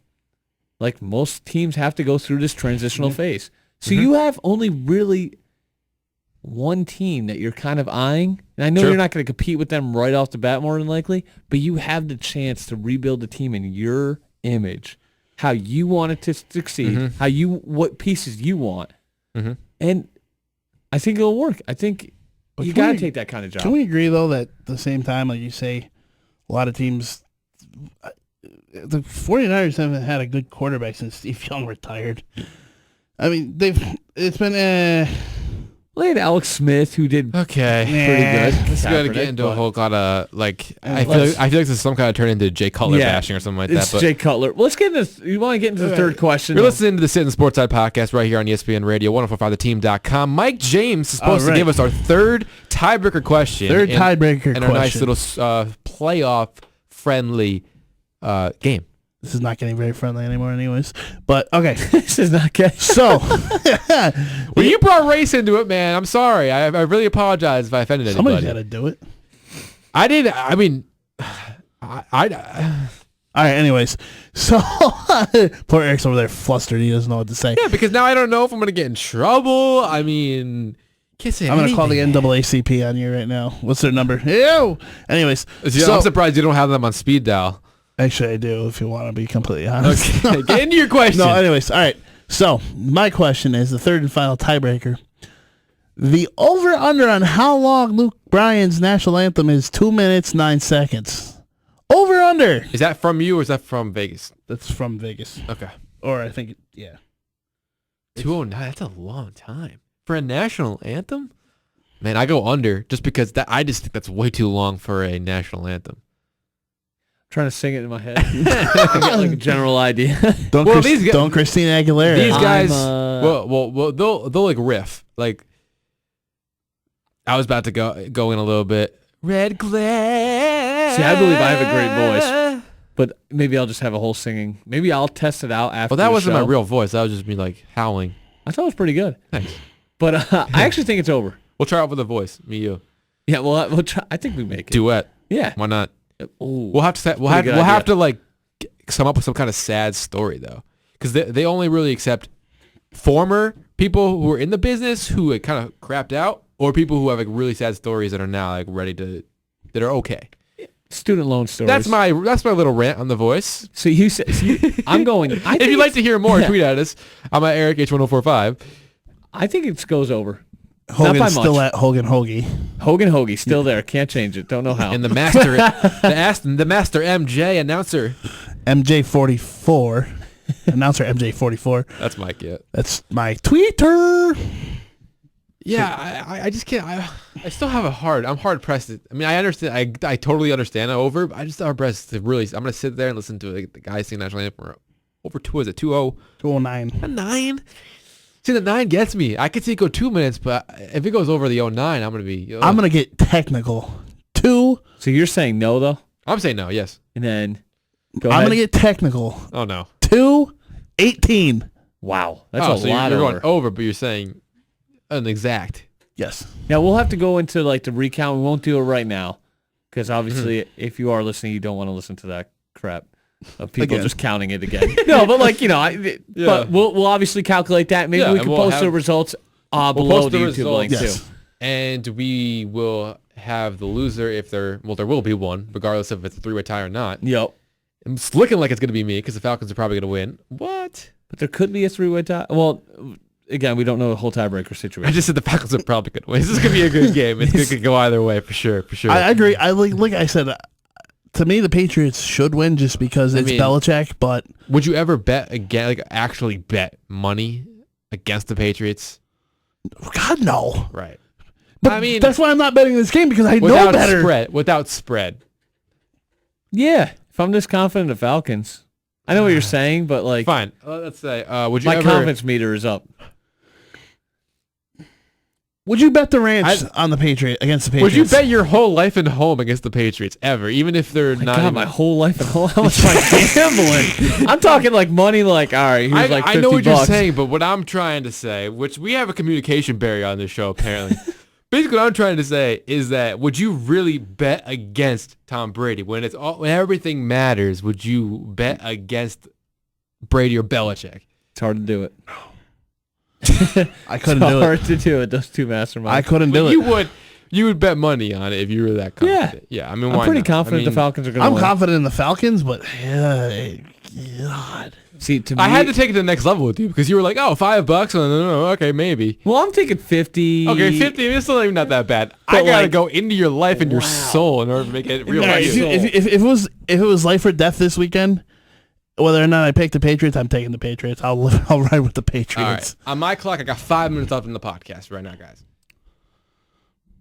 Like most teams have to go through this transitional phase. So you have only really one team that you're kind of eyeing. And I know you're not going to compete with them right off the bat more than likely, but you have the chance to rebuild the team in your image, how you want it to succeed, what pieces you want. And I think it'll work. I think you got to take that kind of job. Can we agree, though, that at the same time, like you say, a lot of teams, the 49ers haven't had a good quarterback since Steve Young retired. I mean, it's been, Well, they had Alex Smith, who did Okay. pretty good. Let's go to Kaepernick, get into a but- whole lot of I feel like this is some kind of turn into Jay Cutler bashing or something like It's that. But Jay Cutler. Well, let's get into. You want to get into the third question? you're listening to the Sittin Sportside podcast right here on ESPN Radio 104.5theteam.com. Mike James is supposed to give us our third tiebreaker question. Third tiebreaker and our nice question. little playoff friendly game. This is not getting very friendly anymore anyways. But, okay. This is not good. So, Well, you brought race into it, man. I'm sorry. I really apologize if I offended somebody's anybody. got to do it. I did. I mean, All right, anyways. So, poor Eric's over there flustered. He doesn't know what to say. yeah, because now I don't know if I'm going to get in trouble. I mean, can't say I'm going to call the anything. NAACP on you right now. What's their number? Ew! Anyways. So, I'm surprised you don't have them on speed dial. actually, I do, if you want to be completely honest. Okay, get into your question. No, anyways, all right. So, my question is the third and final tiebreaker. The over-under on how long Luke Bryan's national anthem is 2 minutes, 9 seconds. Over-under. Is that from you or is that from Vegas? That's from Vegas. Okay. Or I think, yeah. 209, that's a long time. For a national anthem? Man, I go under just because I just think that's way too long for a national anthem. Trying to sing it in my head. I got like a general idea. Don't, Well, these guys- don't Christina Aguilera. These guys, I'm, well, they'll like riff. Like, I was about to go in a little bit. Red glare. See, I believe I have a great voice, but maybe I'll just have a whole singing. Maybe I'll test it out after. Well, that the wasn't show. my real voice. That was just me like howling. I thought it was pretty good, Thanks. but I actually think it's over. We'll try out with a voice. Me, you. Yeah, well, we'll try. I think we make it. Duet. Yeah. Why not? Ooh. We'll have to Pretty good we'll have idea. to like come up with some kind of sad story though, because they only really accept former people who are in the business who like, kind of crapped out, or people who have like really sad stories that are now like ready to that are okay. Student loan stories. That's my little rant on the voice. So you said I'm going. I If think you'd like to it's- hear more, Yeah. tweet at us. I'm at Eric H1045. I think it goes over. Hogan's Not by still much. at Hogan Hoagie. Hogan Hoagie still there. Can't change it. Don't know how. And the master, the master MJ announcer. MJ44. Announcer MJ44. That's Mike. Yeah. That's my Twitter. Yeah, I just can't. I still have I'm hard pressed. I mean, I understand. I totally understand over. But I just hard pressed to really. I'm gonna sit there and listen to the guy sing national anthem over 2. Is it 2-0? 209. A 9. See, the 9 gets me. I could see it go 2 minutes, but if it goes over the 09, I'm gonna be. I'm going to get technical. 2. So you're saying no though, I'm saying no. Yes. and then go I'm ahead. going to get technical. Oh no. 2-18. Wow, that's Oh, a so lot you're over. going over, but you're saying an exact. Yes. Now we'll have to go into like the recount. We won't do it right now because Mm-hmm. obviously, if you are listening, you don't want to listen to that crap of people Again. just counting it again. No, but like but we'll obviously calculate that. Maybe Yeah, we and can we'll post the have- results We'll below post the the YouTube link Yes. too. And we will have the loser if there will be one, regardless if it's a 3-way tie or not. Yep. It's looking like it's going to be me because the Falcons are probably going to win. What? But there could be a 3-way tie. Well, again, we don't know the whole tiebreaker I situation. just said the Falcons are probably going to win. This is going to be a good game. It's going to go either way for sure. For sure. I agree. I like I said, to me, the Patriots should win just because it's mean- Belichick, but Would you ever bet again, like actually bet money against the Patriots? God, no. Right. But I mean, that's why I'm not betting this game because I know without better. spread. Without spread. Yeah, if I'm this confident of Falcons, I know what you're saying, but like Fine. Let's say, would you my ever? confidence meter is up. Would you bet the ranch on the against the Patriots? Would you bet your whole life and home against the Patriots ever, even if they're not? God, my whole life and whole how much am I gambling? I'm talking like money. Like, all right, here's like $50. I know what you're saying, but what I'm trying to say, which we have a communication barrier on this show apparently. Basically, what I'm trying to say is that would you really bet against Tom Brady when when everything matters? Would you bet against Brady or Belichick? It's hard to do it. I couldn't do it. Hard to do it. Those two masterminds. I couldn't do it. You would bet money on it if you were that confident. Yeah. I mean, I'm pretty confident the Falcons are going to win. I'm confident in the Falcons, but God. See, to me, I had to take it to the next level with you because you were like, "Oh, $5." No, okay, maybe. Well, I'm taking 50. Okay, 50. It's still even not that bad. I gotta go into your life and your soul in order to make it real. No, if it was life or death this weekend, whether or not I pick the Patriots, I'm taking the Patriots. I'll ride with the Patriots. All right. On my clock, I got 5 minutes left in the podcast right now, guys.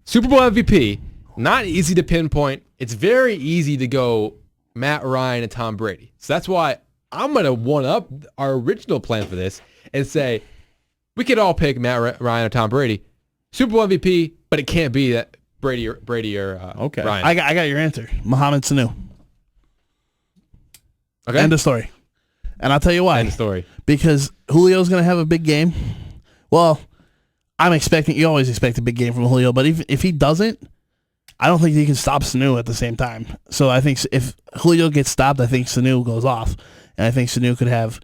Super Bowl MVP, not easy to pinpoint. It's very easy to go Matt Ryan and Tom Brady. So that's why I'm going to one-up our original plan for this and say we could all pick Matt Ryan or Tom Brady. Super Bowl MVP, but it can't be that Brady or okay. Ryan. I got your answer. Mohamed Sanu. Okay. End of story. And I'll tell you why. End of story. Because Julio's going to have a big game. Well, you always expect a big game from Julio, but if he doesn't, I don't think he can stop Sanu at the same time. So I think if Julio gets stopped, I think Sanu goes off. And I think Sanu could have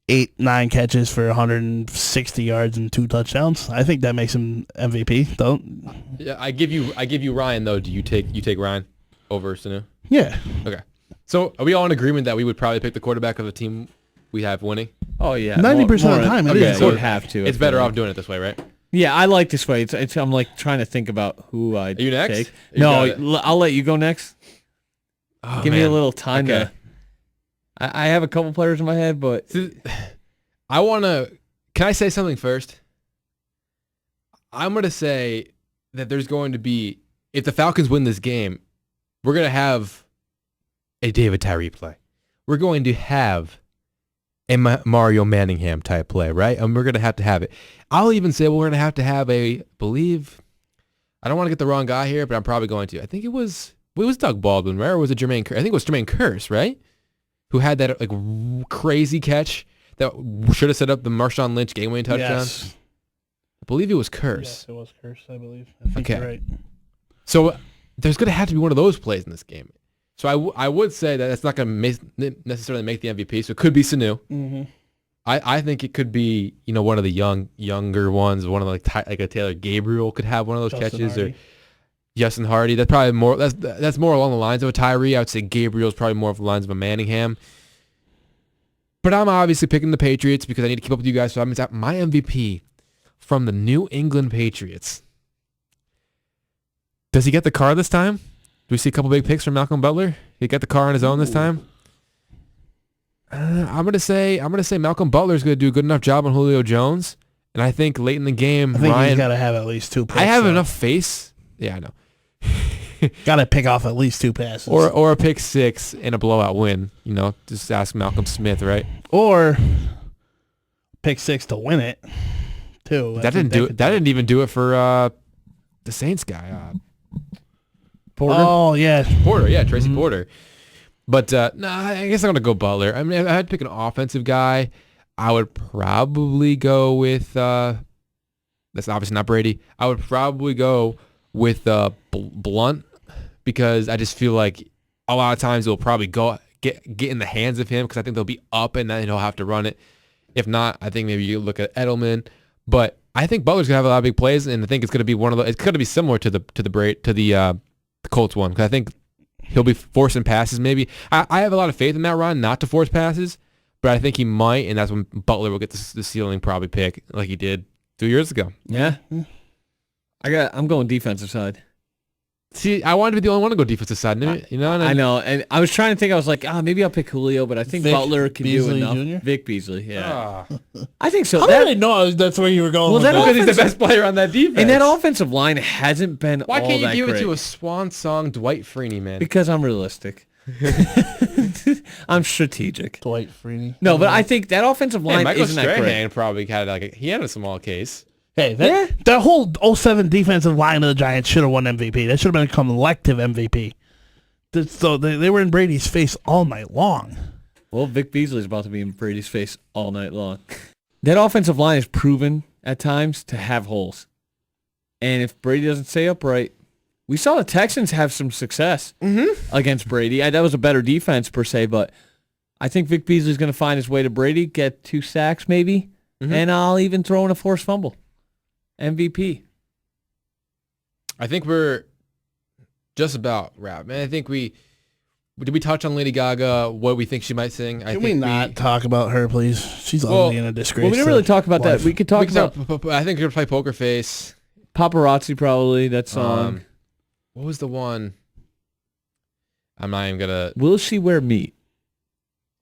8-9 catches for 160 yards and 2 touchdowns. I think that makes him MVP. Don't. Yeah, I give you Ryan though. Do you take Ryan over Sanu? Yeah. Okay. So are we all in agreement that we would probably pick the quarterback of the team we have winning? Oh yeah, 90% of the time. It Okay, is. you would have to. It's better off doing it this way, right? Yeah, I like this way. It's I'm like trying to think about who I'd Are you next? take. You No, got it. I'll let you go next. Oh, Give me a man. little time Okay. to. I have a couple players in my head, but I want to. Can I say something first? I'm going to say that there's going to be, if the Falcons win this game, we're going to have a David Tyree play. We're going to have a Mario Manningham type play, right? And we're going to have it. I'll even say we're going to have I don't want to get the wrong guy here, but I'm probably going to. I think it was Doug Baldwin, right? Or was it Jermaine Kearse? I think it was Jermaine Kearse, right? Who had that like crazy catch that should have set up the Marshawn Lynch game-winning touchdown. Yes. I believe it was Kearse. Yes, it was Kearse, I believe. I think Okay. you're right. So there's going to have to be one of those plays in this game. So I would say that that's not going to necessarily make the MVP. So it could be Sanu. Mm-hmm. I think it could be one of the younger ones. One of like a Taylor Gabriel could have one of those Justin catches, Hardy. or Justin Hardy. That's probably more. That's more along the lines of a Tyree. I would say Gabriel's probably more of the lines of a Manningham. But I'm obviously picking the Patriots because I need to keep up with you guys. So I'm my MVP from the New England Patriots. Does he get the car this time? Do we see a couple big picks from Malcolm Butler? He got the car on his own this time. I'm gonna say Malcolm Butler's gonna do a good enough job on Julio Jones, and I think late in the game, I think Ryan. he's got to have at least 2 picks. I have enough face. Yeah, I know. Got to pick off at least 2 passes. Or a pick 6 and a blowout win. Just ask Malcolm Smith, right? Or pick 6 to win it, too. That didn't do it. That didn't even do it for the Saints guy. Porter. Oh, yeah. Porter, yeah, Tracy Porter. But no, I guess I'm gonna go Butler. I mean, if I had to pick an offensive guy, I would probably go with. That's obviously not Brady. I would probably go with Blunt because I just feel like a lot of times it'll probably get in the hands of him because I think they'll be up and then he'll have to run it. If not, I think maybe you look at Edelman. But I think Butler's gonna have a lot of big plays, and I think it's gonna be one of the. It's gonna be similar to the Colts one because I think he'll be forcing passes. Maybe I have a lot of faith in Matt Ryan not to force passes, but I think he might, and that's when Butler will get the ceiling probably pick like he did 2 years ago. Yeah. I'm going defensive side. See, I wanted to be the only one to go defensive side, didn't you know? I know, and I was trying to think. I was like, maybe I'll pick Julio, but I think Vic Butler can Beasley do enough. Jr.? Vic Beasley, yeah. Ah. I think so. How did I know that's where you were going with that that? Because he's the best player on that defense. And that offensive line hasn't been Why all can't you that give great. it to a swan song Dwight Freeney, man? Because I'm realistic. I'm strategic. Dwight Freeney. No, but I think that offensive line Michael isn't that great. Strahan probably had he had a small case. Hey, that whole 07 defensive line of the Giants should have won MVP. That should have been a collective MVP. So they were in Brady's face all night long. Well, Vic Beasley's about to be in Brady's face all night long. That offensive line is proven at times to have holes. And if Brady doesn't stay upright, we saw the Texans have some success against Brady. That was a better defense per se, but I think Vic Beasley's going to find his way to Brady, get 2 sacks maybe, and I'll even throw in a forced fumble. MVP. I think we're just about wrapped, man. I think did we touch on Lady Gaga, what we think she might sing? Can we not talk about her, please? She's ugly and a disgrace. Well, we didn't really talk about that. We could talk about... I think we're going to play Poker Face. Paparazzi, probably, that song. What was the one? I'm not even going to... Will she wear meat?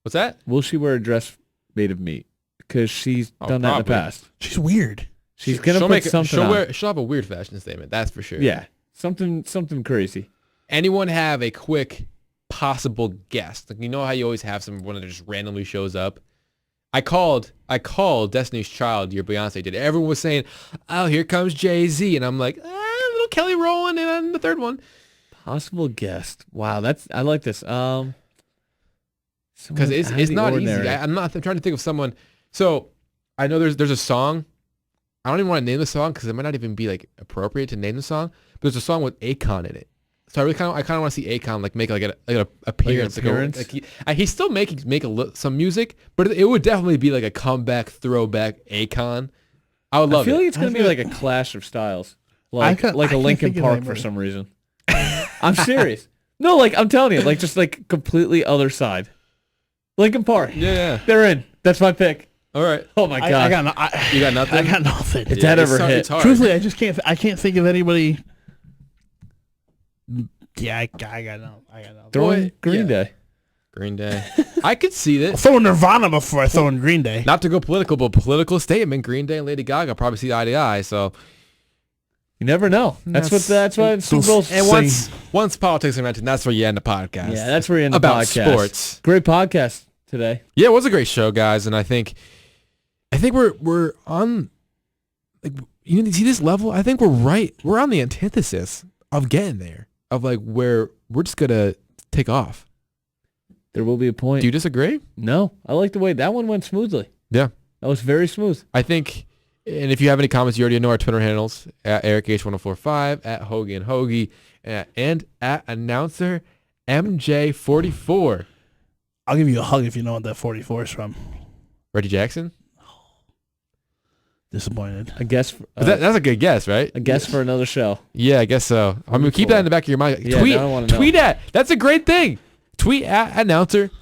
What's that? Will she wear a dress made of meat? Because she's done that in the past. She's weird. She's going to put something on. She'll have a weird fashion statement, that's for sure. Yeah, something crazy. Anyone have a quick possible guest? Like, you know how you always have someone that just randomly shows up? I called Destiny's Child, your Beyonce did. Everyone was saying, oh, here comes Jay-Z. And I'm like, little Kelly Rowland in the third one. Possible guest. Wow, I like this. Because it's not easy. I'm trying to think of someone. So I know there's a song. I don't even want to name the song because it might not even be like appropriate to name the song. But there's a song with Akon in it. So I kind of want to see Akon make an appearance. He's still make some music, but it would definitely be like a comeback, throwback Akon. I would love it. I feel like it's going to be like a clash of styles, like a Linkin Park for some reason. I'm serious. No, like I'm telling you, like just like completely other side. Linkin Park. Yeah. They're in. That's my pick. All right. Oh my god. You got nothing? I got nothing. If that ever hit. Truthfully, I can't think of anybody. Yeah, I got no. Throw in Green Day. Green Day. I could see that. I'll throw in Nirvana before I throw in Green Day. Not to go political, but political statement. Green Day and Lady Gaga probably see eye to eye. So you never know. That's what Super Bowl. And once politics are mentioned, that's where you end the podcast. Yeah, that's where you end the about podcast. Sports. Great podcast today. Yeah, it was a great show, guys, and I think we're on. Like, you see this level? I think we're right. We're on the antithesis of getting there. Of like where we're just gonna take off. There will be a point. Do you disagree? No, I like the way that one went smoothly. Yeah, that was very smooth. I think, and if you have any comments, you already know our Twitter handles at EricH1045, at Hoagie and Hoagie, and at announcer MJ44. I'll give you a hug if you know what that 44 is from. Reggie Jackson. Disappointed. I guess that's a good guess, right? A guess for another show. Yeah, I guess so. I mean, keep that in the back of your mind. Yeah, tweet at. That's a great thing. Tweet at announcer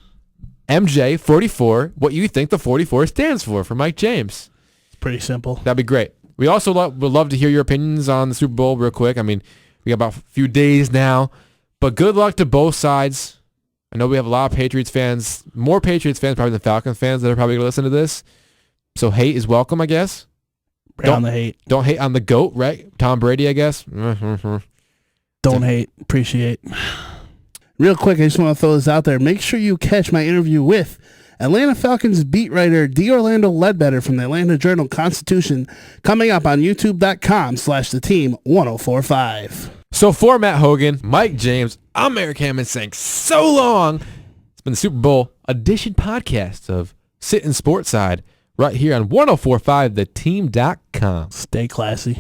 MJ44 what you think the 44 stands for Mike James. It's pretty simple. That'd be great. We also would love to hear your opinions on the Super Bowl real quick. I mean, we got about a few days now, but good luck to both sides. I know we have a lot of Patriots fans, more Patriots fans probably than Falcons fans that are probably going to listen to this. So hate is welcome, I guess. Don't hate. Don't hate on the GOAT, right? Tom Brady, I guess. Don't hate. Appreciate. Real quick, I just want to throw this out there. Make sure you catch my interview with Atlanta Falcons beat writer D. Orlando Ledbetter from the Atlanta Journal-Constitution coming up on youtube.com/theteam1045. So for Matt Hogan, Mike James, I'm Eric Hammond saying so long. It's been the Super Bowl edition podcast of Sittin Sportside right here on 1045theteam.com. Stay classy.